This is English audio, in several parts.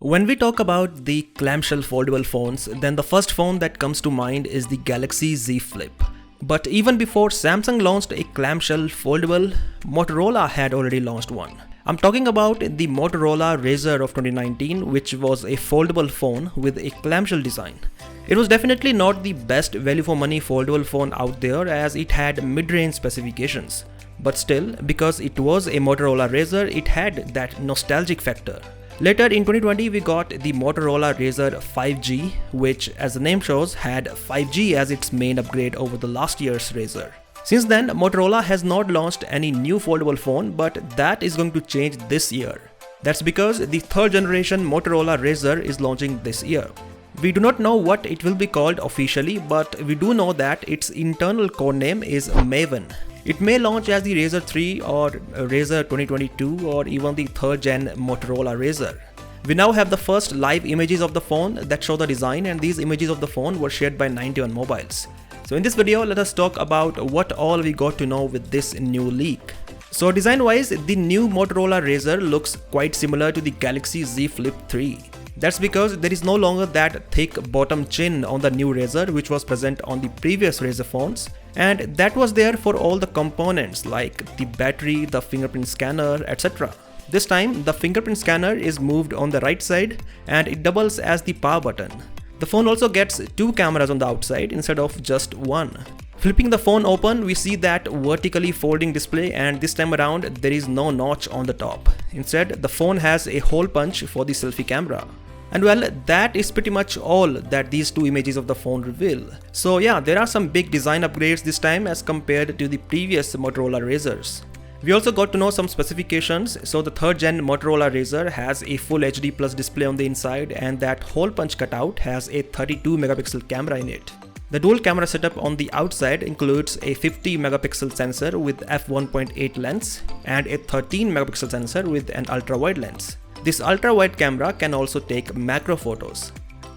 When we talk about the clamshell foldable phones, then the first phone that comes to mind is the Galaxy Z Flip. But even before Samsung launched a clamshell foldable, Motorola had already launched one. I'm talking about the Motorola Razr of 2019, which was a foldable phone with a clamshell design. It was definitely not the best value for money foldable phone out there, as it had mid-range specifications. But still, because it was a Motorola Razr, it had that nostalgic factor. Later in 2020, we got the Motorola Razr 5G, which, as the name shows, had 5G as its main upgrade over the last year's Razr. Since then, Motorola has not launched any new foldable phone, but that is going to change this year. That's because the third generation Motorola Razr is launching this year. We do not know what it will be called officially, but we do know that its internal codename is Maven. It may launch as the Razr 3 or Razr 2022 or even the 3rd-gen Motorola Razr. We now have the first live images of the phone that show the design, and these images of the phone were shared by 91 Mobiles. So in this video, let us talk about what all we got to know with this new leak. So design wise, the new Motorola Razr looks quite similar to the Galaxy Z Flip 3. That's because there is no longer that thick bottom chin on the new Razr which was present on the previous Razr phones, and that was there for all the components like the battery, the fingerprint scanner, etc. This time the fingerprint scanner is moved on the right side and it doubles as the power button. The phone also gets two cameras on the outside instead of just one. Flipping the phone open, we see that vertically folding display, and this time around there is no notch on the top. Instead, the phone has a hole punch for the selfie camera. And well, that is pretty much all that these two images of the phone reveal. So yeah, there are some big design upgrades this time as compared to the previous Motorola Razrs. We also got to know some specifications. So the 3rd-gen Motorola Razr has a full HD plus display on the inside, and that hole punch cutout has a 32 megapixel camera in it. The dual camera setup on the outside includes a 50 megapixel sensor with f1.8 lens and a 13 megapixel sensor with an ultra-wide lens. This ultra-wide camera can also take macro photos.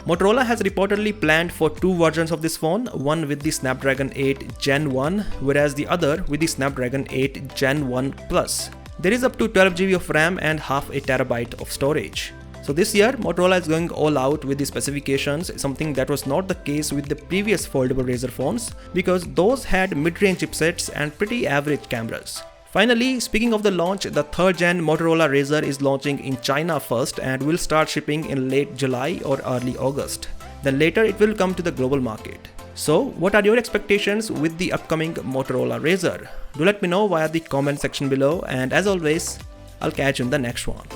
Motorola has reportedly planned for two versions of this phone, one with the Snapdragon 8 Gen 1, whereas the other with the Snapdragon 8 Gen 1 Plus. There is up to 12GB of RAM and half a terabyte of storage. So this year, Motorola is going all out with the specifications, something that was not the case with the previous foldable Razr phones, because those had mid-range chipsets and pretty average cameras. Finally, speaking of the launch, the 3rd-gen Motorola Razr is launching in China first and will start shipping in late July or early August. Then later it will come to the global market. So, what are your expectations with the upcoming Motorola Razr? Do let me know via the comment section below, and as always, I'll catch you in the next one.